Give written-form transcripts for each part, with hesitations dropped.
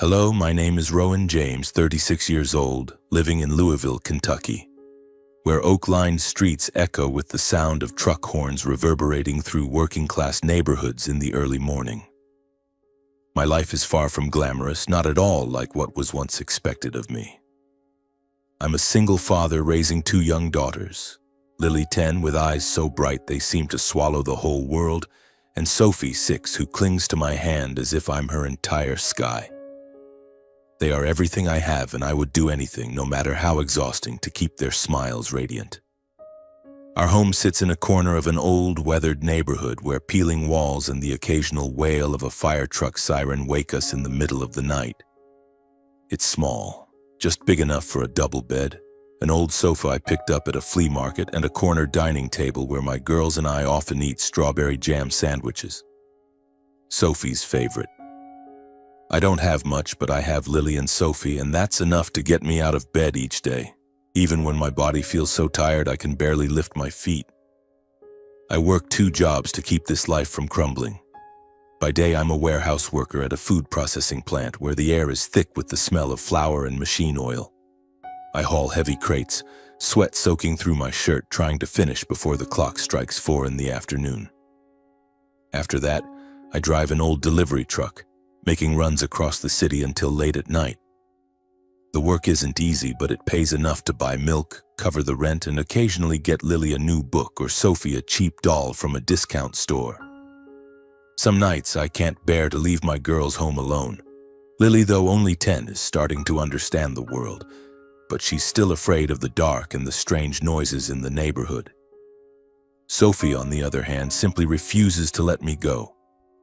Hello, my name is Rowan James, 36 years old, living in Louisville, Kentucky, where oak-lined streets echo with the sound of truck horns reverberating through working-class neighborhoods in the early morning. My life is far from glamorous, not at all like what was once expected of me. I'm a single father raising two young daughters, Lily, 10, with eyes so bright they seem to swallow the whole world, and Sophie, 6, who clings to my hand as if I'm her entire sky. They are everything I have, and I would do anything, no matter how exhausting, to keep their smiles radiant. Our home sits in a corner of an old, weathered neighborhood where peeling walls and the occasional wail of a fire truck siren wake us in the middle of the night. It's small, just big enough for a double bed, an old sofa I picked up at a flea market, and a corner dining table where my girls and I often eat strawberry jam sandwiches. Sophie's favorite. I don't have much, but I have Lily and Sophie, and that's enough to get me out of bed each day, even when my body feels so tired I can barely lift my feet. I work 2 jobs to keep this life from crumbling. By day, I'm a warehouse worker at a food processing plant where the air is thick with the smell of flour and machine oil. I haul heavy crates, sweat soaking through my shirt, trying to finish before the clock strikes 4 in the afternoon. After that, I drive an old delivery truck, making runs across the city until late at night. The work isn't easy, but it pays enough to buy milk, cover the rent, and occasionally get Lily a new book or Sophie a cheap doll from a discount store. Some nights I can't bear to leave my girls home alone. Lily, though only 10, is starting to understand the world, but she's still afraid of the dark and the strange noises in the neighborhood. Sophie, on the other hand, simply refuses to let me go.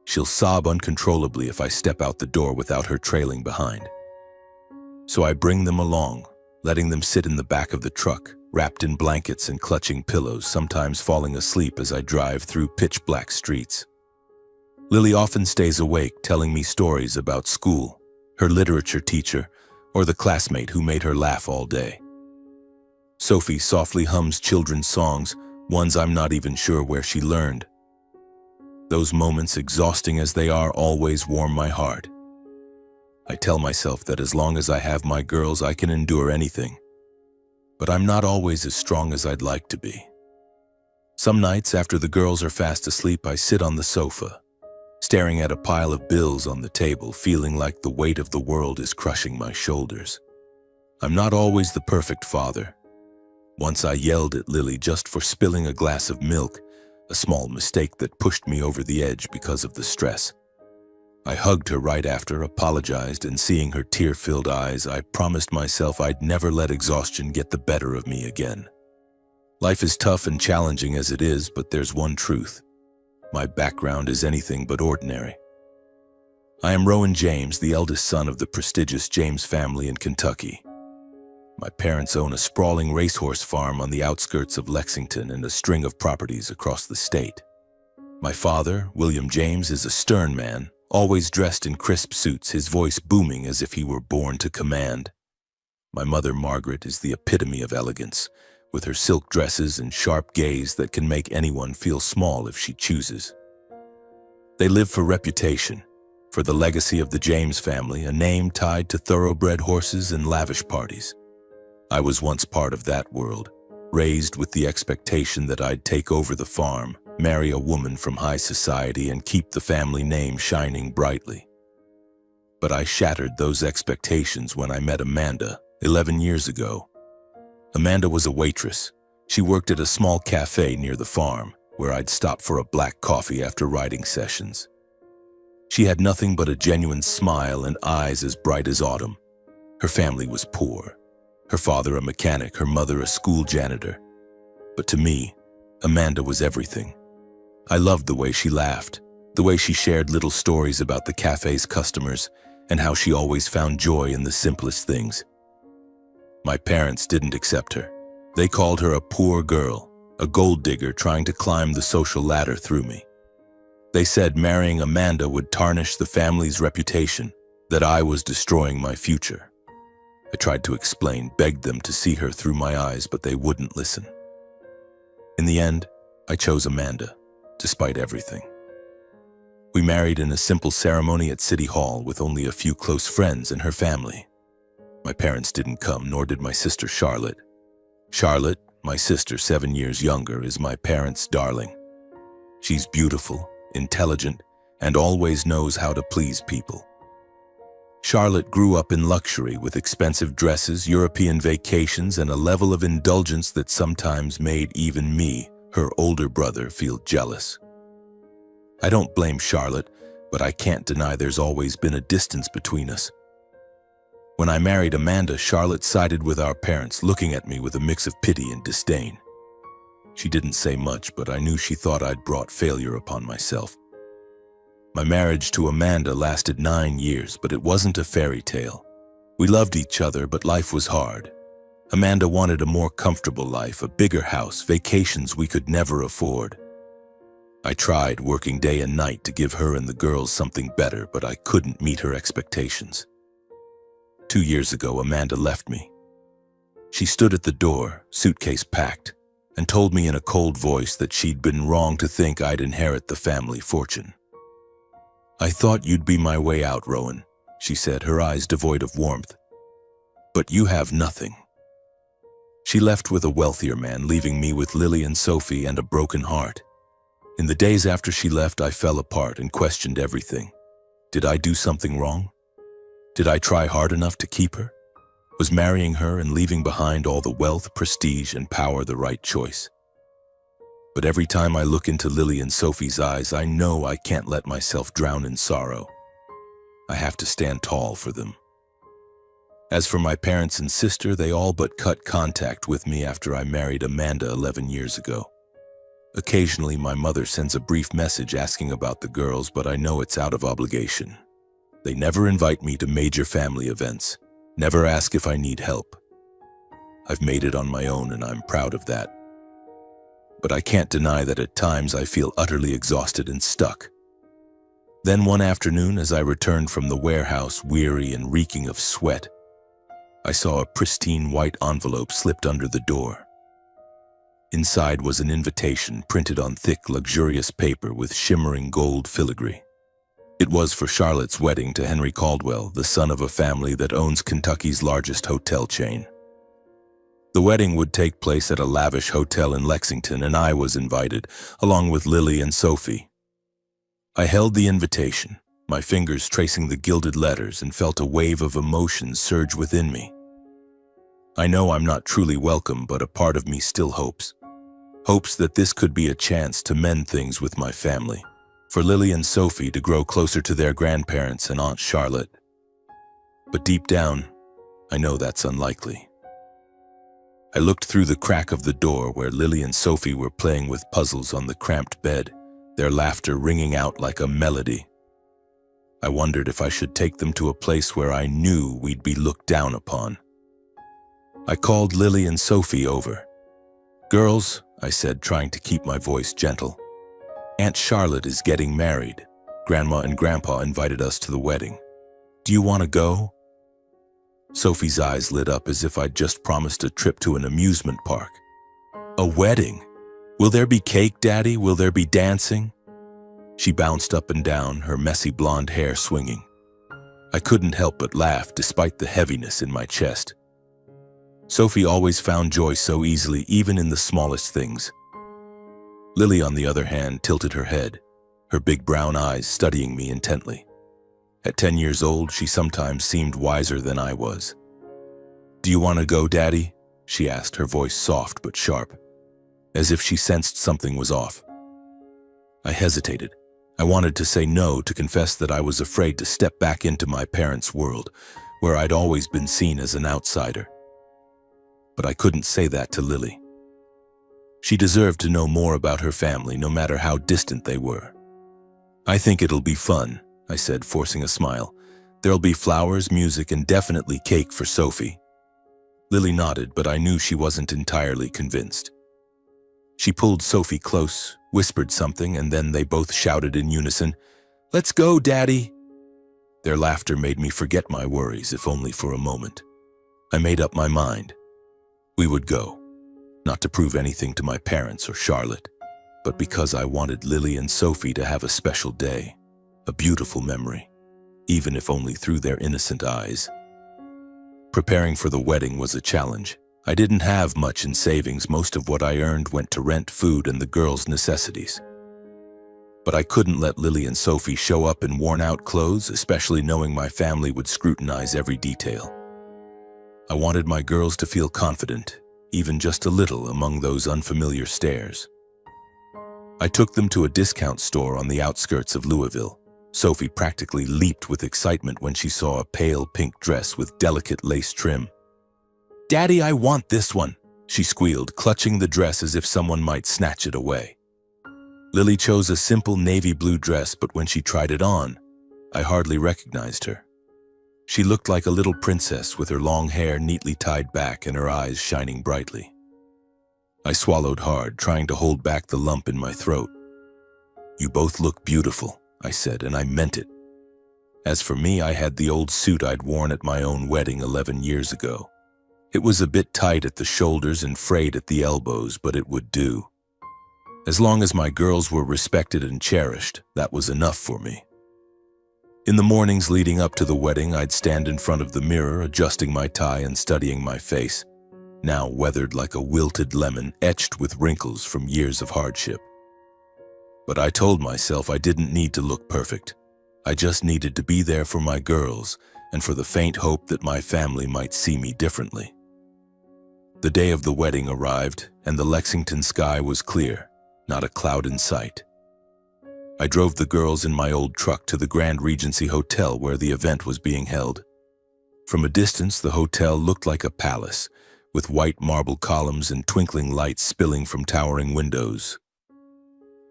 She'll sob uncontrollably if I step out the door without her trailing behind. So I bring them along, letting them sit in the back of the truck, wrapped in blankets and clutching pillows, sometimes falling asleep as I drive through pitch-black streets. Lily often stays awake, telling me stories about school, her literature teacher, or the classmate who made her laugh all day. Sophie softly hums children's songs, ones I'm not even sure where she learned. Those moments, exhausting as they are, always warm my heart. I tell myself that as long as I have my girls, I can endure anything. But I'm not always as strong as I'd like to be. Some nights, after the girls are fast asleep, I sit on the sofa, staring at a pile of bills on the table, feeling like the weight of the world is crushing my shoulders. I'm not always the perfect father. Once I yelled at Lily just for spilling a glass of milk, a small mistake that pushed me over the edge because of the stress. I hugged her right after, apologized, and seeing her tear-filled eyes, I promised myself I'd never let exhaustion get the better of me again. Life is tough and challenging as it is, but there's one truth. My background is anything but ordinary. I am Rowan James, the eldest son of the prestigious James family in Kentucky. My parents own a sprawling racehorse farm on the outskirts of Lexington and a string of properties across the state. My father, William James, is a stern man, always dressed in crisp suits, his voice booming as if he were born to command. My mother, Margaret, is the epitome of elegance, with her silk dresses and sharp gaze that can make anyone feel small if she chooses. They live for reputation, for the legacy of the James family, a name tied to thoroughbred horses and lavish parties. I was once part of that world, raised with the expectation that I'd take over the farm, marry a woman from high society, and keep the family name shining brightly. But I shattered those expectations when I met Amanda 11 years ago. Amanda was a waitress. She worked at a small cafe near the farm, where I'd stop for a black coffee after writing sessions. She had nothing but a genuine smile and eyes as bright as autumn. Her family was poor. Her father a mechanic, her mother a school janitor. But to me, Amanda was everything. I loved the way she laughed, the way she shared little stories about the cafe's customers, and how she always found joy in the simplest things. My parents didn't accept her. They called her a poor girl, a gold digger trying to climb the social ladder through me. They said marrying Amanda would tarnish the family's reputation, that I was destroying my future. I tried to explain, begged them to see her through my eyes, but they wouldn't listen. In the end, I chose Amanda, despite everything. We married in a simple ceremony at City Hall with only a few close friends and her family. My parents didn't come, nor did my sister Charlotte. Charlotte, my sister 7 years younger, is my parents' darling. She's beautiful, intelligent, and always knows how to please people. Charlotte grew up in luxury with expensive dresses, European vacations, and a level of indulgence that sometimes made even me, her older brother, feel jealous. I don't blame Charlotte, but I can't deny there's always been a distance between us. When I married Amanda, Charlotte sided with our parents, looking at me with a mix of pity and disdain. She didn't say much, but I knew she thought I'd brought failure upon myself. My marriage to Amanda lasted 9 years, but it wasn't a fairy tale. We loved each other, but life was hard. Amanda wanted a more comfortable life, a bigger house, vacations we could never afford. I tried, working day and night to give her and the girls something better, but I couldn't meet her expectations. 2 years ago, Amanda left me. She stood at the door, suitcase packed, and told me in a cold voice that she'd been wrong to think I'd inherit the family fortune. "I thought you'd be my way out, Rowan," she said, her eyes devoid of warmth. "But you have nothing." She left with a wealthier man, leaving me with Lily and Sophie and a broken heart. In the days after she left, I fell apart and questioned everything. Did I do something wrong? Did I try hard enough to keep her? Was marrying her and leaving behind all the wealth, prestige, and power the right choice? But every time I look into Lily and Sophie's eyes, I know I can't let myself drown in sorrow. I have to stand tall for them. As for my parents and sister, they all but cut contact with me after I married Amanda 11 years ago. Occasionally, my mother sends a brief message asking about the girls, but I know it's out of obligation. They never invite me to major family events, never ask if I need help. I've made it on my own, and I'm proud of that. But I can't deny that at times I feel utterly exhausted and stuck. Then one afternoon, as I returned from the warehouse, weary and reeking of sweat, I saw a pristine white envelope slipped under the door. Inside was an invitation printed on thick, luxurious paper with shimmering gold filigree. It was for Charlotte's wedding to Henry Caldwell, the son of a family that owns Kentucky's largest hotel chain. The wedding would take place at a lavish hotel in Lexington, and I was invited, along with Lily and Sophie. I held the invitation, my fingers tracing the gilded letters, and felt a wave of emotions surge within me. I know I'm not truly welcome, but a part of me still hopes. Hopes that this could be a chance to mend things with my family, for Lily and Sophie to grow closer to their grandparents and Aunt Charlotte. But deep down, I know that's unlikely. I looked through the crack of the door where Lily and Sophie were playing with puzzles on the cramped bed, their laughter ringing out like a melody. I wondered if I should take them to a place where I knew we'd be looked down upon. I called Lily and Sophie over. "Girls," I said, trying to keep my voice gentle, "Aunt Charlotte is getting married. Grandma and Grandpa invited us to the wedding. Do you want to go?" Sophie's eyes lit up as if I'd just promised a trip to an amusement park. "A wedding? Will there be cake, Daddy? Will there be dancing?" She bounced up and down, her messy blonde hair swinging. I couldn't help but laugh despite the heaviness in my chest. Sophie always found joy so easily, even in the smallest things. Lily, on the other hand, tilted her head, her big brown eyes studying me intently. At 10 years old, she sometimes seemed wiser than I was. "Do you want to go, Daddy?" she asked, her voice soft but sharp, as if she sensed something was off. I hesitated. I wanted to say no, to confess that I was afraid to step back into my parents' world, where I'd always been seen as an outsider. But I couldn't say that to Lily. She deserved to know more about her family, no matter how distant they were. "I think it'll be fun," I said, forcing a smile. "There'll be flowers, music, and definitely cake for Sophie." Lily nodded, but I knew she wasn't entirely convinced. She pulled Sophie close, whispered something, and then they both shouted in unison, "Let's go, Daddy!" Their laughter made me forget my worries, if only for a moment. I made up my mind. We would go, not to prove anything to my parents or Charlotte, but because I wanted Lily and Sophie to have a special day. a beautiful memory, even if only through their innocent eyes. Preparing for the wedding was a challenge. I didn't have much in savings. Most of what I earned went to rent, food, and the girls' necessities. But I couldn't let Lily and Sophie show up in worn-out clothes, especially knowing my family would scrutinize every detail. I wanted my girls to feel confident, even just a little, among those unfamiliar stares. I took them to a discount store on the outskirts of Louisville. Sophie practically leaped with excitement when she saw a pale pink dress with delicate lace trim. "Daddy, I want this one," she squealed, clutching the dress as if someone might snatch it away. Lily chose a simple navy blue dress, but when she tried it on, I hardly recognized her. She looked like a little princess with her long hair neatly tied back and her eyes shining brightly. I swallowed hard, trying to hold back the lump in my throat. "You both look beautiful," I said, and I meant it. As for me, I had the old suit I'd worn at my own wedding 11 years ago. It was a bit tight at the shoulders and frayed at the elbows, but it would do. As long as my girls were respected and cherished, that was enough for me. In the mornings leading up to the wedding, I'd stand in front of the mirror, adjusting my tie and studying my face, now weathered like a wilted lemon, etched with wrinkles from years of hardship. But I told myself I didn't need to look perfect. I just needed to be there for my girls and for the faint hope that my family might see me differently. The day of the wedding arrived, and the Lexington sky was clear, not a cloud in sight. I drove the girls in my old truck to the Grand Regency Hotel where the event was being held. From a distance, the hotel looked like a palace, with white marble columns and twinkling lights spilling from towering windows.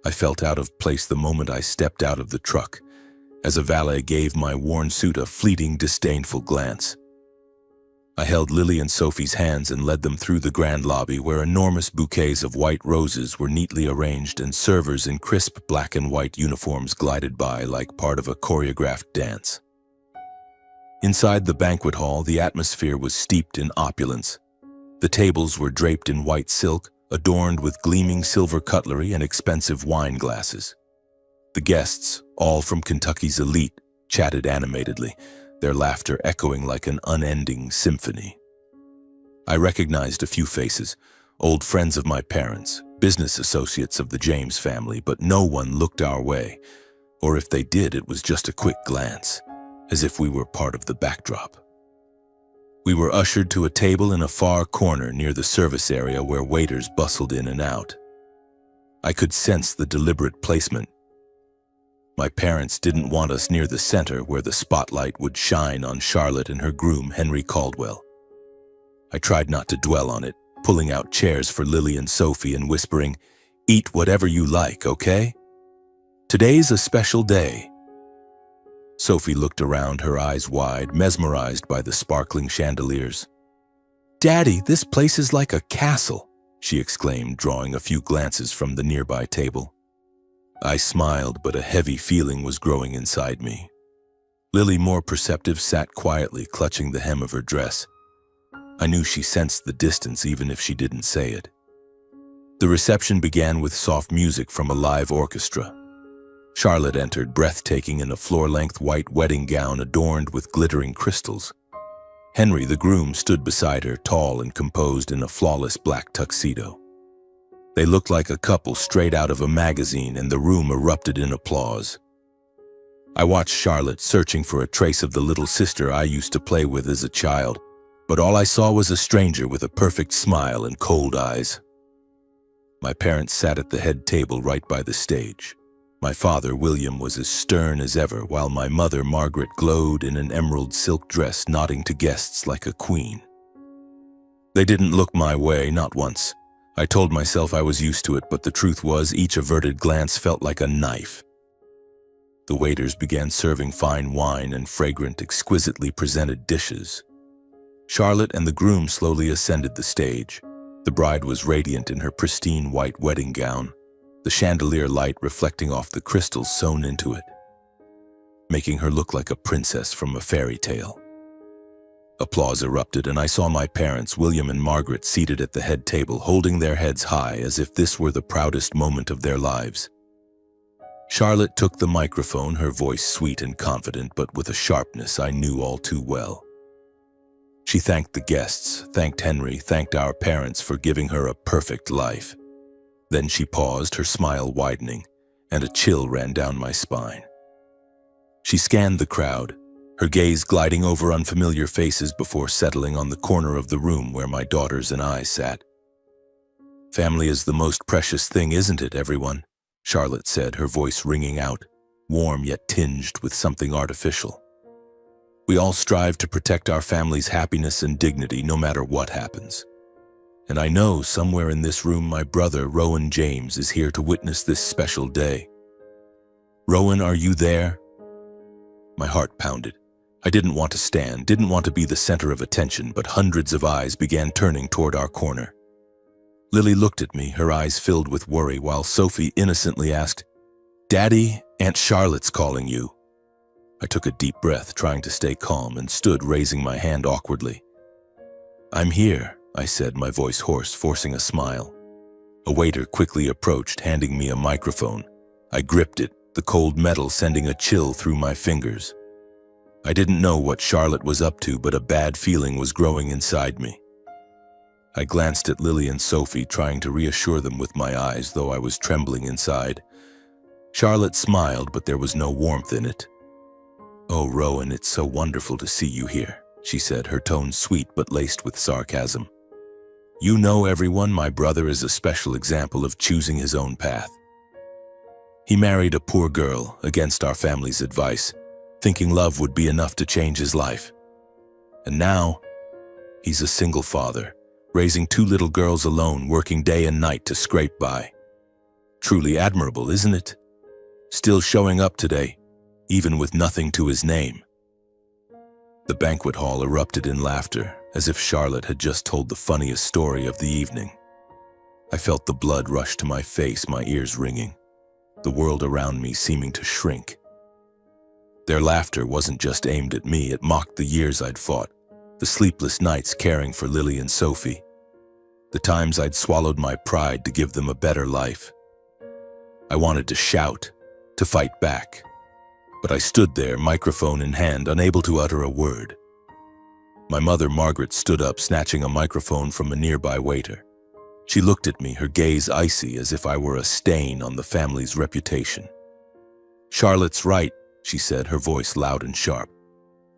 I felt out of place the moment I stepped out of the truck, as a valet gave my worn suit a fleeting, disdainful glance. I held Lily and Sophie's hands and led them through the grand lobby where enormous bouquets of white roses were neatly arranged and servers in crisp black and white uniforms glided by like part of a choreographed dance. Inside the banquet hall, the atmosphere was steeped in opulence. The tables were draped in white silk, adorned with gleaming silver cutlery and expensive wine glasses. The guests, all from Kentucky's elite, chatted animatedly, their laughter echoing like an unending symphony. I recognized a few faces, old friends of my parents, business associates of the James family, but no one looked our way, or if they did, it was just a quick glance, as if we were part of the backdrop. We were ushered to a table in a far corner near the service area where waiters bustled in and out. I could sense the deliberate placement. My parents didn't want us near the center where the spotlight would shine on Charlotte and her groom, Henry Caldwell. I tried not to dwell on it, pulling out chairs for Lily and Sophie and whispering, "Eat whatever you like, okay? Today's a special day." Sophie looked around, her eyes wide, mesmerized by the sparkling chandeliers. "Daddy, this place is like a castle," she exclaimed, drawing a few glances from the nearby table. I smiled, but a heavy feeling was growing inside me. Lily, more perceptive, sat quietly, clutching the hem of her dress. I knew she sensed the distance even if she didn't say it. The reception began with soft music from a live orchestra. Charlotte entered, breathtaking in a floor-length white wedding gown adorned with glittering crystals. Henry, the groom, stood beside her, tall and composed in a flawless black tuxedo. They looked like a couple straight out of a magazine, and the room erupted in applause. I watched Charlotte, searching for a trace of the little sister I used to play with as a child, but all I saw was a stranger with a perfect smile and cold eyes. My parents sat at the head table right by the stage. My father, William, was as stern as ever, while my mother, Margaret, glowed in an emerald silk dress, nodding to guests like a queen. They didn't look my way, not once. I told myself I was used to it, but the truth was each averted glance felt like a knife. The waiters began serving fine wine and fragrant, exquisitely presented dishes. Charlotte and the groom slowly ascended the stage. The bride was radiant in her pristine white wedding gown, the chandelier light reflecting off the crystals sewn into it, making her look like a princess from a fairy tale. Applause erupted, and I saw my parents, William and Margaret, seated at the head table, holding their heads high as if this were the proudest moment of their lives. Charlotte took the microphone, her voice sweet and confident, but with a sharpness I knew all too well. She thanked the guests, thanked Henry, thanked our parents for giving her a perfect life. Then she paused, her smile widening, and a chill ran down my spine. She scanned the crowd, her gaze gliding over unfamiliar faces before settling on the corner of the room where my daughters and I sat. "Family is the most precious thing, isn't it, everyone?" Charlotte said, her voice ringing out, warm yet tinged with something artificial. "We all strive to protect our family's happiness and dignity no matter what happens. And I know somewhere in this room my brother, Rowan James, is here to witness this special day. Rowan, are you there?" My heart pounded. I didn't want to stand, didn't want to be the center of attention, but hundreds of eyes began turning toward our corner. Lily looked at me, her eyes filled with worry, while Sophie innocently asked, "Daddy, Aunt Charlotte's calling you." I took a deep breath, trying to stay calm, and stood raising my hand awkwardly. "I'm here," I said, my voice hoarse, forcing a smile. A waiter quickly approached, handing me a microphone. I gripped it, the cold metal sending a chill through my fingers. I didn't know what Charlotte was up to, but a bad feeling was growing inside me. I glanced at Lily and Sophie, trying to reassure them with my eyes, though I was trembling inside. Charlotte smiled, but there was no warmth in it. "Oh, Rowan, it's so wonderful to see you here," she said, her tone sweet but laced with sarcasm. "You know, everyone, my brother is a special example of choosing his own path. He married a poor girl against our family's advice, thinking love would be enough to change his life. And now, he's a single father, raising 2 little girls alone, working day and night to scrape by. Truly admirable, isn't it? Still showing up today, even with nothing to his name." The banquet hall erupted in laughter, as if Charlotte had just told the funniest story of the evening. I felt the blood rush to my face, my ears ringing, the world around me seeming to shrink. Their laughter wasn't just aimed at me, it mocked the years I'd fought, the sleepless nights caring for Lily and Sophie, the times I'd swallowed my pride to give them a better life. I wanted to shout, to fight back, but I stood there, microphone in hand, unable to utter a word. My mother, Margaret, stood up, snatching a microphone from a nearby waiter. She looked at me, her gaze icy, as if I were a stain on the family's reputation. "Charlotte's right," she said, her voice loud and sharp.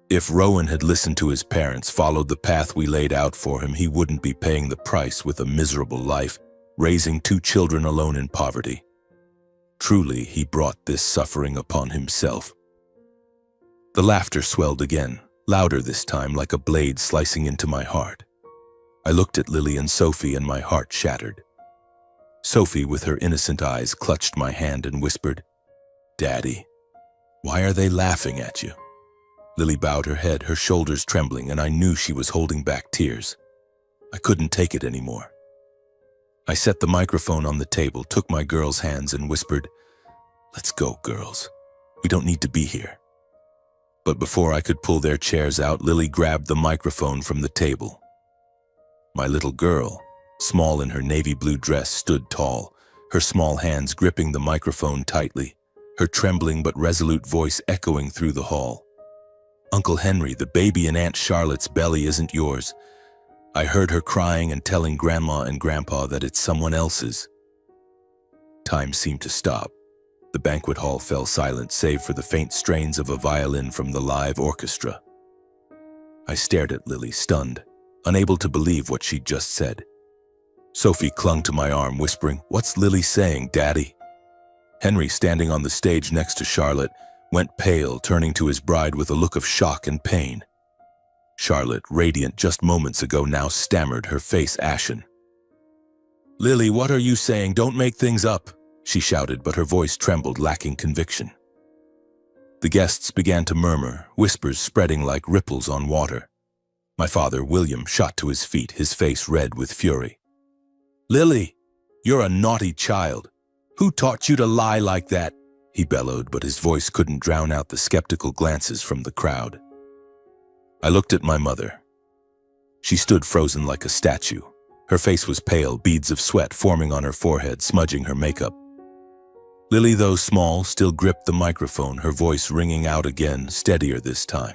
"If Rowan had listened to his parents, followed the path we laid out for him, he wouldn't be paying the price with a miserable life, raising 2 children alone in poverty. Truly, he brought this suffering upon himself." The laughter swelled again, louder this time, like a blade slicing into my heart. I looked at Lily and Sophie, and my heart shattered. Sophie, with her innocent eyes, clutched my hand and whispered, "Daddy, why are they laughing at you?" Lily bowed her head, her shoulders trembling, and I knew she was holding back tears. I couldn't take it anymore. I set the microphone on the table, took my girls' hands, and whispered, "Let's go, girls. We don't need to be here." But before I could pull their chairs out, Lily grabbed the microphone from the table. My little girl, small in her navy blue dress, stood tall, her small hands gripping the microphone tightly, her trembling but resolute voice echoing through the hall. "Uncle Henry, the baby in Aunt Charlotte's belly isn't yours. I heard her crying and telling Grandma and Grandpa that it's someone else's." Time seemed to stop. The banquet hall fell silent, save for the faint strains of a violin from the live orchestra. I stared at Lily, stunned, unable to believe what she'd just said. Sophie clung to my arm, whispering, "What's Lily saying, Daddy?" Henry, standing on the stage next to Charlotte, went pale, turning to his bride with a look of shock and pain. Charlotte, radiant just moments ago, now stammered, her face ashen. "Lily, what are you saying? Don't make things up," she shouted, but her voice trembled, lacking conviction. The guests began to murmur, whispers spreading like ripples on water. My father, William, shot to his feet, his face red with fury. "Lily, you're a naughty child. Who taught you to lie like that?" he bellowed, but his voice couldn't drown out the skeptical glances from the crowd. I looked at my mother. She stood frozen like a statue. Her face was pale, beads of sweat forming on her forehead, smudging her makeup. Lily, though small, still gripped the microphone, her voice ringing out again, steadier this time.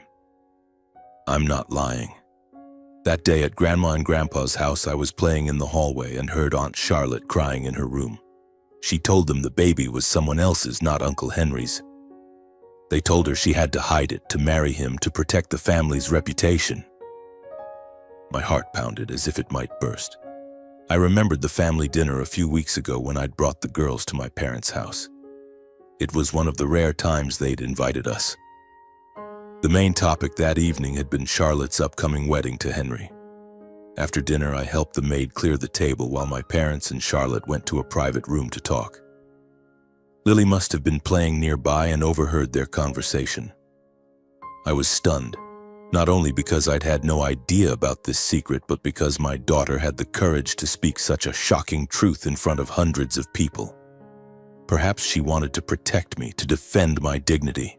I'm not lying. That day at Grandma and Grandpa's house, I was playing in the hallway and heard Aunt Charlotte crying in her room. She told them the baby was someone else's, not Uncle Henry's. They told her she had to hide it, to marry him, to protect the family's reputation. My heart pounded as if it might burst. I remembered the family dinner a few weeks ago when I'd brought the girls to my parents' house. It was one of the rare times they'd invited us. The main topic that evening had been Charlotte's upcoming wedding to Henry. After dinner, I helped the maid clear the table while my parents and Charlotte went to a private room to talk. Lily must have been playing nearby and overheard their conversation. I was stunned, not only because I'd had no idea about this secret, but because my daughter had the courage to speak such a shocking truth in front of hundreds of people. Perhaps she wanted to protect me, to defend my dignity.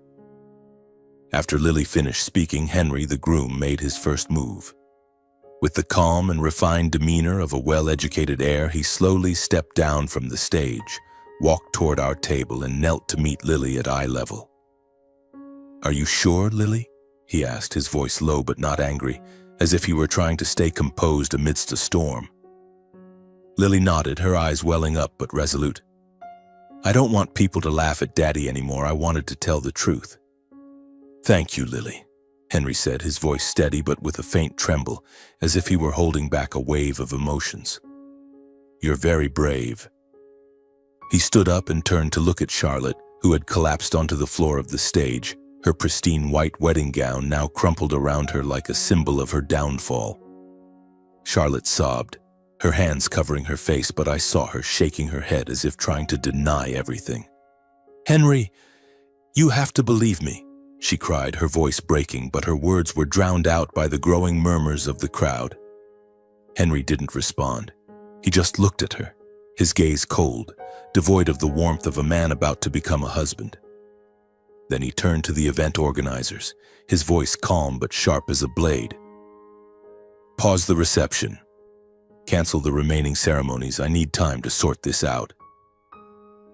After Lily finished speaking, Henry, the groom, made his first move. With the calm and refined demeanor of a well-educated heir, he slowly stepped down from the stage, walked toward our table, and knelt to meet Lily at eye level. "Are you sure, Lily?" he asked, his voice low but not angry, as if he were trying to stay composed amidst a storm. Lily nodded, her eyes welling up but resolute. "I don't want people to laugh at Daddy anymore. I wanted to tell the truth." "Thank you, Lily," Henry said, his voice steady but with a faint tremble, as if he were holding back a wave of emotions. "You're very brave." He stood up and turned to look at Charlotte, who had collapsed onto the floor of the stage, her pristine white wedding gown now crumpled around her like a symbol of her downfall. Charlotte sobbed, her hands covering her face, but I saw her shaking her head as if trying to deny everything. "Henry, you have to believe me," she cried, her voice breaking, but her words were drowned out by the growing murmurs of the crowd. Henry didn't respond. He just looked at her, his gaze cold, devoid of the warmth of a man about to become a husband. Then he turned to the event organizers, his voice calm but sharp as a blade. "Pause the reception. Cancel the remaining ceremonies. I need time to sort this out."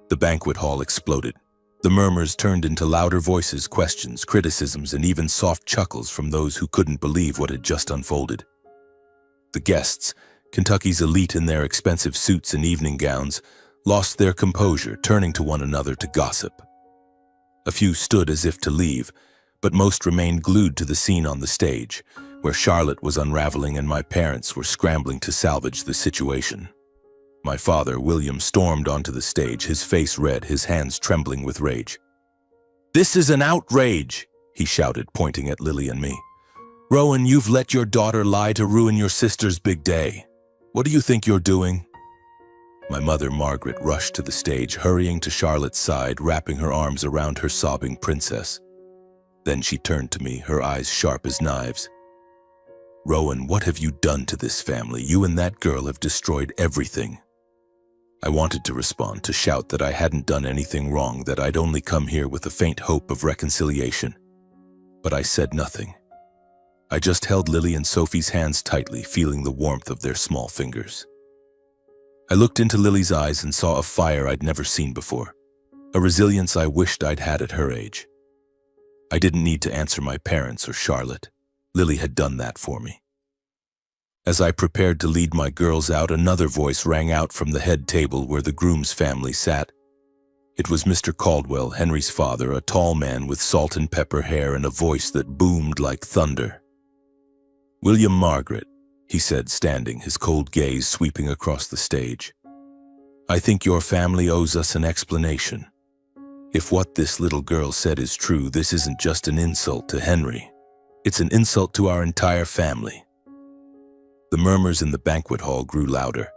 The banquet hall exploded. The murmurs turned into louder voices, questions, criticisms, and even soft chuckles from those who couldn't believe what had just unfolded. The guests, Kentucky's elite in their expensive suits and evening gowns, lost their composure, turning to one another to gossip. A few stood as if to leave, but most remained glued to the scene on the stage, where Charlotte was unraveling and my parents were scrambling to salvage the situation. My father, William, stormed onto the stage, his face red, his hands trembling with rage. "This is an outrage," he shouted, pointing at Lily and me. "Rowan, you've let your daughter lie to ruin your sister's big day. What do you think you're doing?" My mother, Margaret, rushed to the stage, hurrying to Charlotte's side, wrapping her arms around her sobbing princess. Then she turned to me, her eyes sharp as knives. "Rowan, what have you done to this family? You and that girl have destroyed everything." I wanted to respond, to shout that I hadn't done anything wrong, that I'd only come here with a faint hope of reconciliation. But I said nothing. I just held Lily and Sophie's hands tightly, feeling the warmth of their small fingers. I looked into Lily's eyes and saw a fire I'd never seen before, a resilience I wished I'd had at her age. I didn't need to answer my parents or Charlotte. Lily had done that for me. As I prepared to lead my girls out, another voice rang out from the head table where the groom's family sat. It was Mr. Caldwell, Henry's father, a tall man with salt and pepper hair and a voice that boomed like thunder. "William, Margaret," he said, standing, his cold gaze sweeping across the stage. "I think your family owes us an explanation. If what this little girl said is true, this isn't just an insult to Henry. It's an insult to our entire family." The murmurs in the banquet hall grew louder.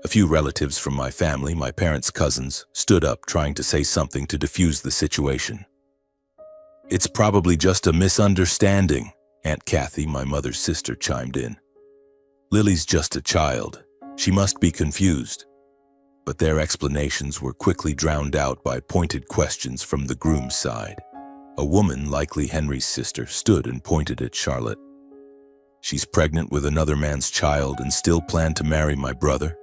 A few relatives from my family, my parents' cousins, stood up trying to say something to defuse the situation. "It's probably just a misunderstanding," Aunt Kathy, my mother's sister, chimed in. "Lily's just a child. She must be confused." But their explanations were quickly drowned out by pointed questions from the groom's side. A woman, likely Henry's sister, stood and pointed at Charlotte. "She's pregnant with another man's child and still planned to marry my brother?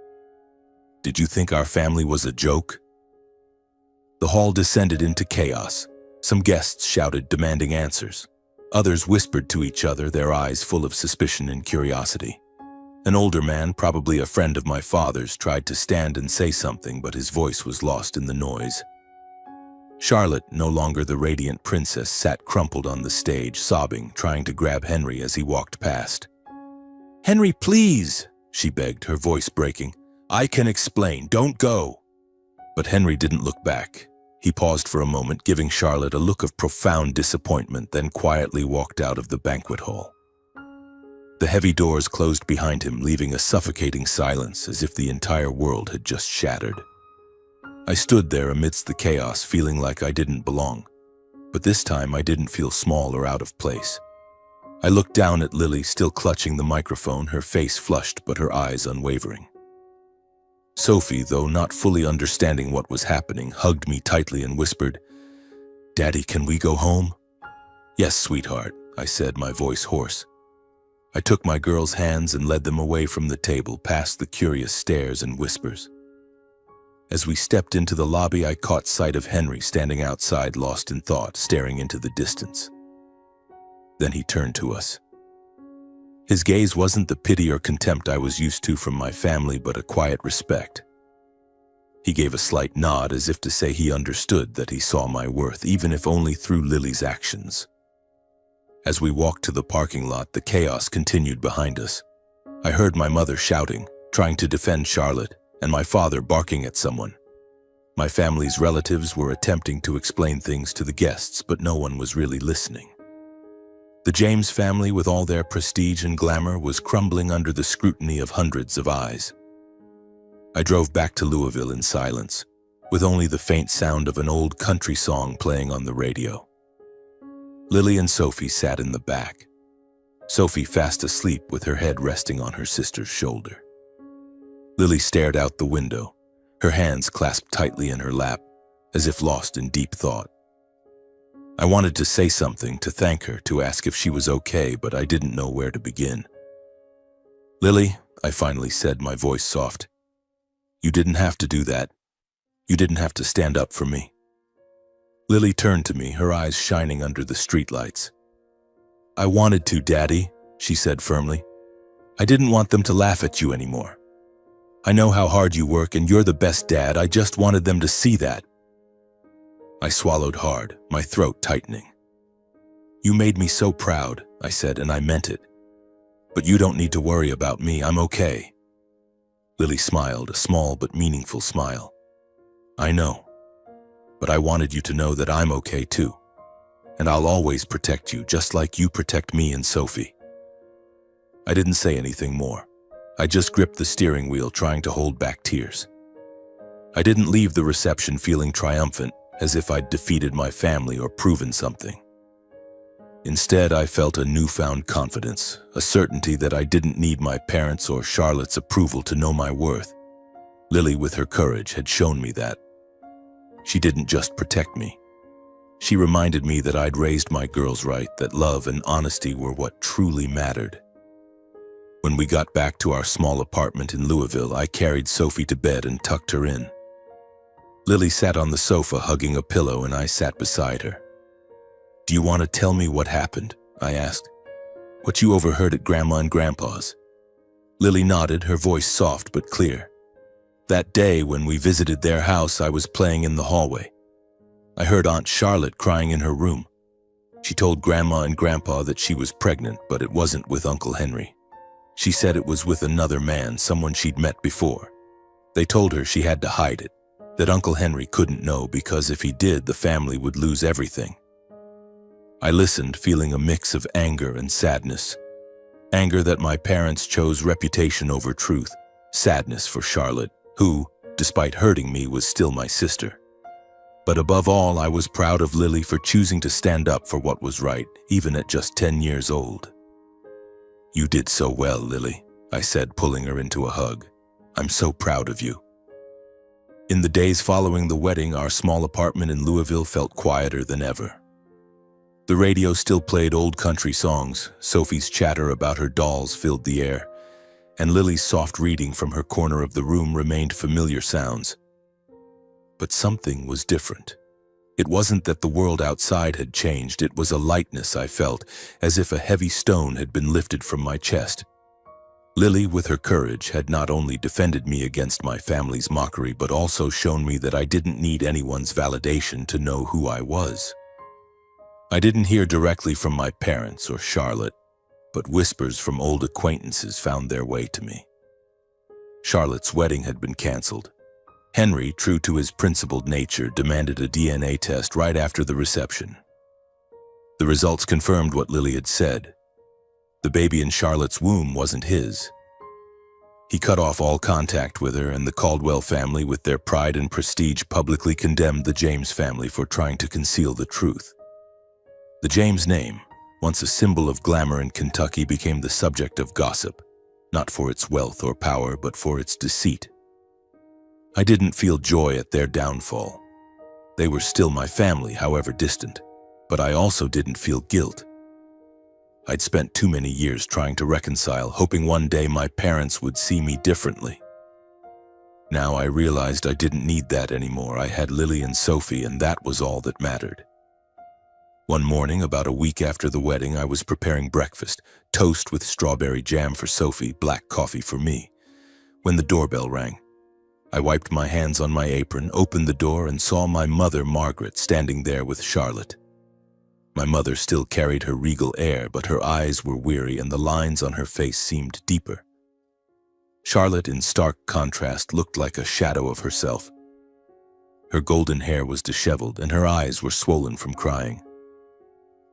Did you think our family was a joke?" The hall descended into chaos. Some guests shouted, demanding answers. Others whispered to each other, their eyes full of suspicion and curiosity. An older man, probably a friend of my father's, tried to stand and say something, but his voice was lost in the noise. Charlotte, no longer the radiant princess, sat crumpled on the stage, sobbing, trying to grab Henry as he walked past. "Henry, please," she begged, her voice breaking. "I can explain, don't go." But Henry didn't look back. He paused for a moment, giving Charlotte a look of profound disappointment, then quietly walked out of the banquet hall. The heavy doors closed behind him, leaving a suffocating silence, as if the entire world had just shattered. I stood there amidst the chaos, feeling like I didn't belong. But this time I didn't feel small or out of place. I looked down at Lily, still clutching the microphone, her face flushed but her eyes unwavering. Sophie, though not fully understanding what was happening, hugged me tightly and whispered, "Daddy, can we go home?" "Yes, sweetheart," I said, my voice hoarse. I took my girls' hands and led them away from the table, past the curious stares and whispers. As we stepped into the lobby, I caught sight of Henry standing outside, lost in thought, staring into the distance. Then he turned to us. His gaze wasn't the pity or contempt I was used to from my family, but a quiet respect. He gave a slight nod, as if to say he understood that he saw my worth, even if only through Lily's actions. As we walked to the parking lot, the chaos continued behind us. I heard my mother shouting, trying to defend Charlotte, and my father barking at someone. My family's relatives were attempting to explain things to the guests, but no one was really listening. The James family, with all their prestige and glamour, was crumbling under the scrutiny of hundreds of eyes. I drove back to Louisville in silence, with only the faint sound of an old country song playing on the radio. Lily and Sophie sat in the back, Sophie fast asleep with her head resting on her sister's shoulder. Lily stared out the window, her hands clasped tightly in her lap, as if lost in deep thought. I wanted to say something, to thank her, to ask if she was okay, but I didn't know where to begin. "Lily," I finally said, my voice soft, "you didn't have to do that. You didn't have to stand up for me." Lily turned to me, her eyes shining under the streetlights. "I wanted to, Daddy," she said firmly. "I didn't want them to laugh at you anymore. I know how hard you work and you're the best dad. I just wanted them to see that." I swallowed hard, my throat tightening. "You made me so proud," I said, and I meant it. "But you don't need to worry about me. I'm okay." Lily smiled, a small but meaningful smile. "I know, but I wanted you to know that I'm okay too. And I'll always protect you, just like you protect me and Sophie." I didn't say anything more. I just gripped the steering wheel, trying to hold back tears. I didn't leave the reception feeling triumphant, as if I'd defeated my family or proven something. Instead, I felt a newfound confidence, a certainty that I didn't need my parents' or Charlotte's approval to know my worth. Lily, with her courage, had shown me that. She didn't just protect me. She reminded me that I'd raised my girls right, that love and honesty were what truly mattered. When we got back to our small apartment in Louisville, I carried Sophie to bed and tucked her in. Lily sat on the sofa hugging a pillow, and I sat beside her. "Do you want to tell me what happened?" I asked. "What you overheard at Grandma and Grandpa's?" Lily nodded, her voice soft but clear. "That day when we visited their house, I was playing in the hallway. I heard Aunt Charlotte crying in her room. She told Grandma and Grandpa that she was pregnant, but it wasn't with Uncle Henry. She said it was with another man, someone she'd met before. They told her she had to hide it, that Uncle Henry couldn't know because if he did, the family would lose everything." I listened, feeling a mix of anger and sadness. Anger that my parents chose reputation over truth, sadness for Charlotte, who, despite hurting me, was still my sister. But above all, I was proud of Lily for choosing to stand up for what was right, even at just 10 years old. "You did so well, Lily," I said, pulling her into a hug. "I'm so proud of you." In the days following the wedding, our small apartment in Louisville felt quieter than ever. The radio still played old country songs, Sophie's chatter about her dolls filled the air, and Lily's soft reading from her corner of the room remained familiar sounds. But something was different. It wasn't that the world outside had changed, it was a lightness I felt, as if a heavy stone had been lifted from my chest. Lily, with her courage, had not only defended me against my family's mockery, but also shown me that I didn't need anyone's validation to know who I was. I didn't hear directly from my parents or Charlotte, but whispers from old acquaintances found their way to me. Charlotte's wedding had been canceled. Henry, true to his principled nature, demanded a DNA test right after the reception. The results confirmed what Lily had said. The baby in Charlotte's womb wasn't his. He cut off all contact with her, and the Caldwell family, with their pride and prestige, publicly condemned the James family for trying to conceal the truth. The James name, once a symbol of glamour in Kentucky, became the subject of gossip, not for its wealth or power, but for its deceit. I didn't feel joy at their downfall. They were still my family, however distant, but I also didn't feel guilt. I'd spent too many years trying to reconcile, hoping one day my parents would see me differently. Now I realized I didn't need that anymore. I had Lily and Sophie, and that was all that mattered. One morning, about a week after the wedding, I was preparing breakfast, toast with strawberry jam for Sophie, black coffee for me, when the doorbell rang. I wiped my hands on my apron, opened the door, and saw my mother, Margaret, standing there with Charlotte. My mother still carried her regal air, but her eyes were weary and the lines on her face seemed deeper. Charlotte, in stark contrast, looked like a shadow of herself. Her golden hair was disheveled and her eyes were swollen from crying.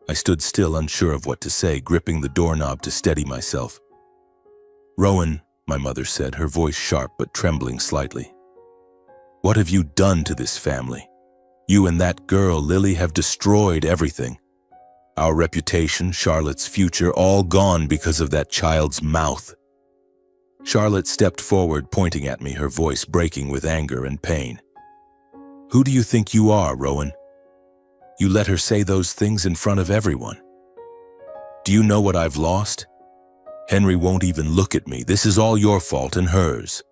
I stood still, unsure of what to say, gripping the doorknob to steady myself. "Rowan," my mother said, her voice sharp but trembling slightly. "What have you done to this family? You and that girl, Lily, have destroyed everything. Our reputation, Charlotte's future, all gone because of that child's mouth." Charlotte stepped forward, pointing at me, her voice breaking with anger and pain. "Who do you think you are, Rowan? You let her say those things in front of everyone. Do you know what I've lost? Henry won't even look at me. This is all your fault and hers."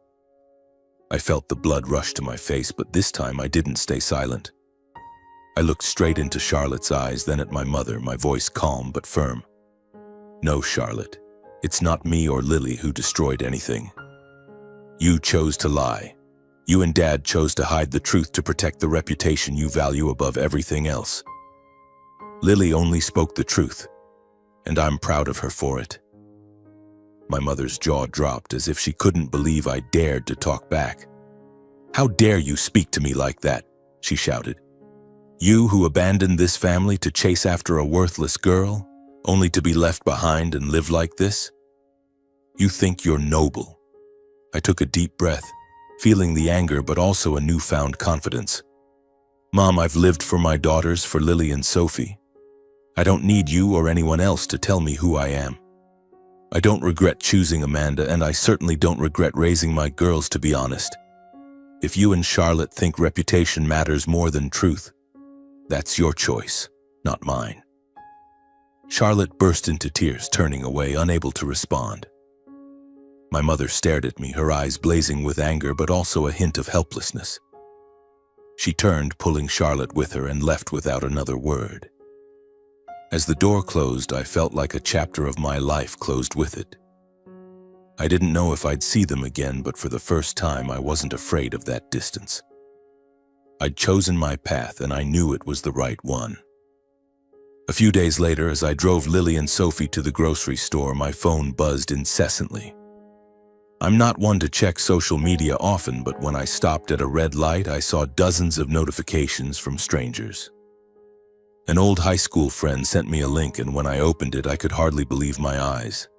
I felt the blood rush to my face, but this time I didn't stay silent. I looked straight into Charlotte's eyes, then at my mother, my voice calm but firm. "No, Charlotte, it's not me or Lily who destroyed anything. You chose to lie. You and Dad chose to hide the truth to protect the reputation you value above everything else. Lily only spoke the truth, and I'm proud of her for it." My mother's jaw dropped, as if she couldn't believe I dared to talk back. "How dare you speak to me like that?" she shouted. "You who abandoned this family to chase after a worthless girl, only to be left behind and live like this? You think you're noble." I took a deep breath, feeling the anger but also a newfound confidence. "Mom, I've lived for my daughters, for Lily and Sophie. I don't need you or anyone else to tell me who I am. I don't regret choosing Amanda, and I certainly don't regret raising my girls, to be honest. If you and Charlotte think reputation matters more than truth, that's your choice, not mine." Charlotte burst into tears, turning away, unable to respond. My mother stared at me, her eyes blazing with anger but also a hint of helplessness. She turned, pulling Charlotte with her, and left without another word. As the door closed, I felt like a chapter of my life closed with it. I didn't know if I'd see them again, but for the first time I wasn't afraid of that distance. I'd chosen my path, and I knew it was the right one. A few days later, as I drove Lily and Sophie to the grocery store, my phone buzzed incessantly. I'm not one to check social media often, but when I stopped at a red light, I saw dozens of notifications from strangers. An old high school friend sent me a link, and when I opened it, I could hardly believe my eyes.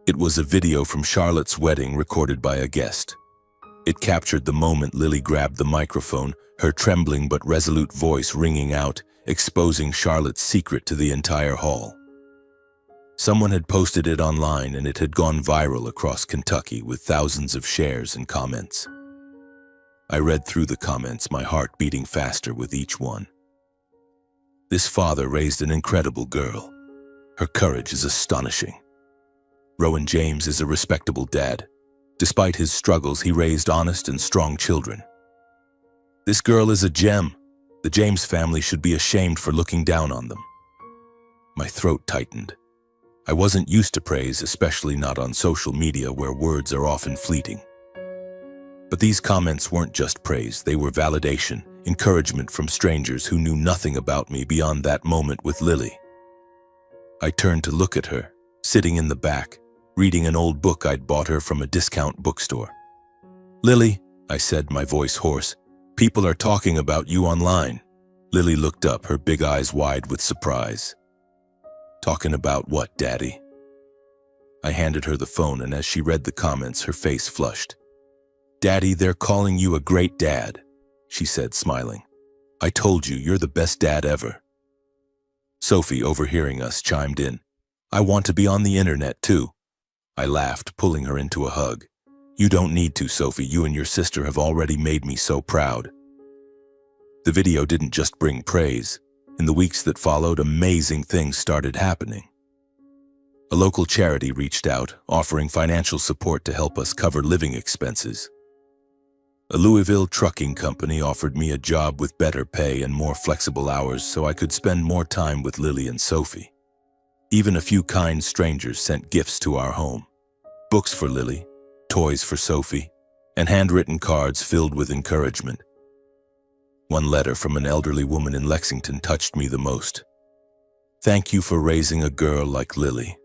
It was a video from Charlotte's wedding recorded by a guest. It captured the moment Lily grabbed the microphone, her trembling but resolute voice ringing out, exposing Charlotte's secret to the entire hall. Someone had posted it online, and it had gone viral across Kentucky with thousands of shares and comments. I read through the comments, my heart beating faster with each one. This father raised an incredible girl. Her courage is astonishing. Rowan James is a respectable dad. Despite his struggles, he raised honest and strong children. This girl is a gem. The James family should be ashamed for looking down on them. My throat tightened. I wasn't used to praise, especially not on social media where words are often fleeting. But these comments weren't just praise, they were validation, encouragement from strangers who knew nothing about me beyond that moment with Lily. I turned to look at her, sitting in the back, reading an old book I'd bought her from a discount bookstore. "Lily," I said, my voice hoarse, "people are talking about you online." Lily looked up, her big eyes wide with surprise. "Talking about what, Daddy?" I handed her the phone, and as she read the comments, her face flushed. "Daddy, they're calling you a great dad," she said, smiling. "I told you, you're the best dad ever." Sophie, overhearing us, chimed in. "I want to be on the internet too." I laughed, pulling her into a hug. "You don't need to, Sophie. You and your sister have already made me so proud." The video didn't just bring praise. In the weeks that followed, amazing things started happening. A local charity reached out, offering financial support to help us cover living expenses. A Louisville trucking company offered me a job with better pay and more flexible hours so I could spend more time with Lily and Sophie. Even a few kind strangers sent gifts to our home. Books for Lily, toys for Sophie, and handwritten cards filled with encouragement. One letter from an elderly woman in Lexington touched me the most. "Thank you for raising a girl like Lily.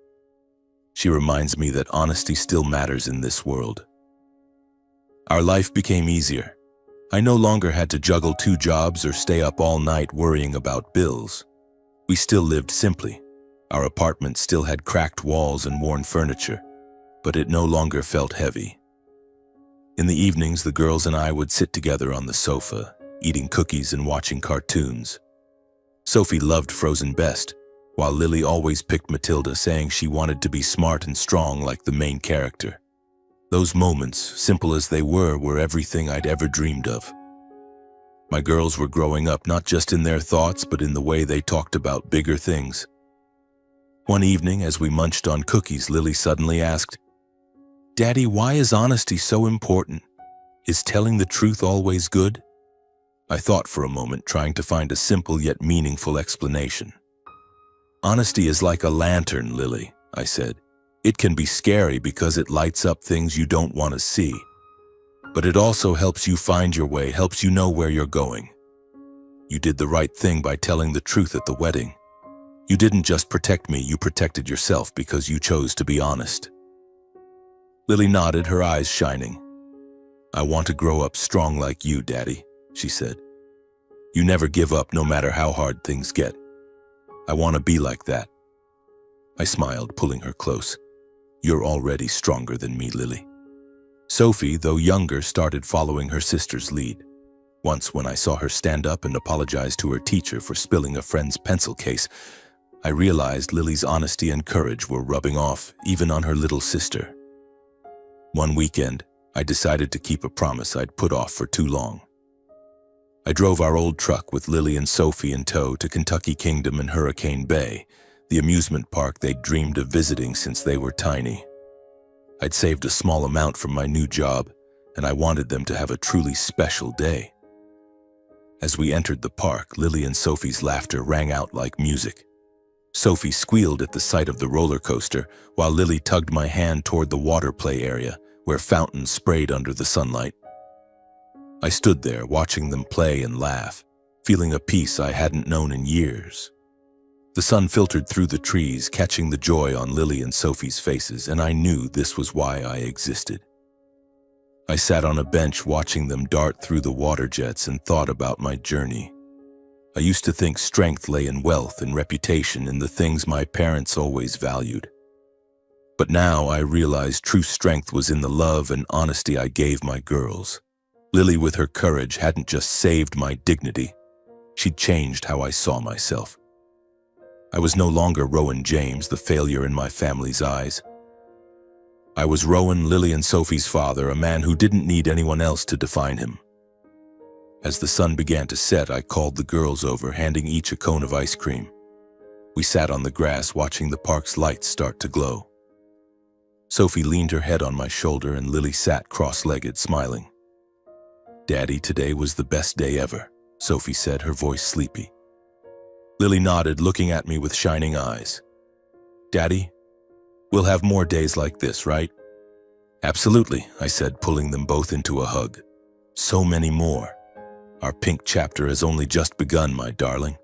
She reminds me that honesty still matters in this world." Our life became easier. I no longer had to juggle 2 jobs or stay up all night worrying about bills. We still lived simply. Our apartment still had cracked walls and worn furniture, but it no longer felt heavy. In the evenings, the girls and I would sit together on the sofa, eating cookies and watching cartoons. Sophie loved Frozen best, while Lily always picked Matilda, saying she wanted to be smart and strong like the main character. Those moments, simple as they were everything I'd ever dreamed of. My girls were growing up not just in their thoughts, but in the way they talked about bigger things. One evening, as we munched on cookies, Lily suddenly asked, "Daddy, why is honesty so important? Is telling the truth always good?" I thought for a moment, trying to find a simple yet meaningful explanation. "Honesty is like a lantern, Lily," I said. "It can be scary because it lights up things you don't want to see. But it also helps you find your way, helps you know where you're going. You did the right thing by telling the truth at the wedding. You didn't just protect me, you protected yourself because you chose to be honest." Lily nodded, her eyes shining. "I want to grow up strong like you, Daddy," she said. "You never give up no matter how hard things get. I want to be like that." I smiled, pulling her close. "You're already stronger than me, Lily." Sophie, though younger, started following her sister's lead. Once, when I saw her stand up and apologize to her teacher for spilling a friend's pencil case, I realized Lily's honesty and courage were rubbing off, even on her little sister. One weekend, I decided to keep a promise I'd put off for too long. I drove our old truck with Lily and Sophie in tow to Kentucky Kingdom and Hurricane Bay, the amusement park they'd dreamed of visiting since they were tiny. I'd saved a small amount from my new job, and I wanted them to have a truly special day. As we entered the park, Lily and Sophie's laughter rang out like music. Sophie squealed at the sight of the roller coaster, while Lily tugged my hand toward the water play area, where fountains sprayed under the sunlight. I stood there, watching them play and laugh, feeling a peace I hadn't known in years. The sun filtered through the trees, catching the joy on Lily and Sophie's faces, and I knew this was why I existed. I sat on a bench watching them dart through the water jets and thought about my journey. I used to think strength lay in wealth and reputation, in the things my parents always valued. But now I realized true strength was in the love and honesty I gave my girls. Lily, with her courage, hadn't just saved my dignity. She'd changed how I saw myself. I was no longer Rowan James, the failure in my family's eyes. I was Rowan, Lily and Sophie's father, a man who didn't need anyone else to define him. As the sun began to set, I called the girls over, handing each a cone of ice cream. We sat on the grass, watching the park's lights start to glow. Sophie leaned her head on my shoulder, and Lily sat cross-legged, smiling. Daddy, today was the best day ever, Sophie said, her voice sleepy. Lily nodded, looking at me with shining eyes. Daddy, we'll have more days like this, right? Absolutely, I said, pulling them both into a hug. So many more. Our pink chapter has only just begun, my darling.